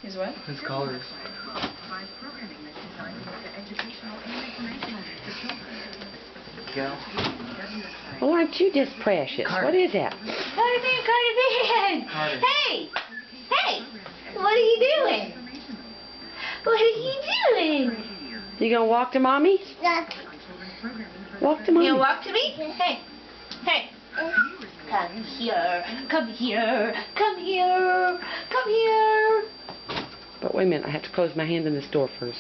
His what? His colors. Gal. Oh, aren't you just precious? Carter. What is that? Carter Man! Carter. Hey! Hey! What are you doing? What are you doing? You gonna walk to mommy? Walk to mommy. You walk to me? Hey! Hey! Come here! Come here! Come here! Come here! But wait a minute, I have to close my hand in this door first.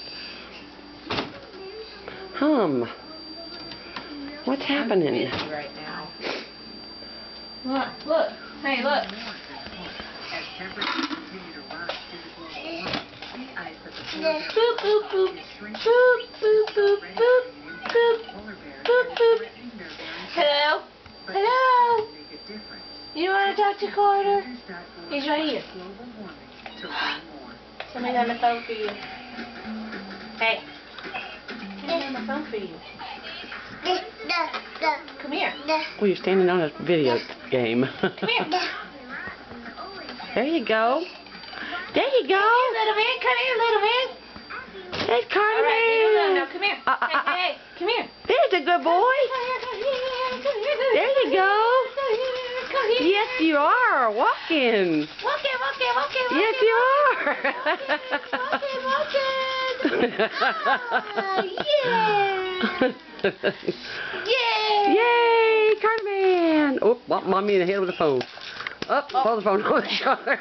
What's happening? I'm busy right now. Look! Hey, look! Boop, boop, boop. Boop, boop, boop, boop. Boop, boop, boop. Hello? Hello? You want to talk to Carter? He's right here. Somebody's on the phone for you. Hey. Somebody's on the phone for you. Come here. Well, you're standing on a video game. Come here. There you go. There you go. Little man, come here, little man. There's Carter All right, Man. no, come here. Hey, come here. There's a good boy. There you go. Come here. Yes, you are. Walking. Walking. Yes, you are. Walking. Yeah. Yay, Carter Man. Oh, mommy in the head with the phone. Oh, pull the phone over the shoulder.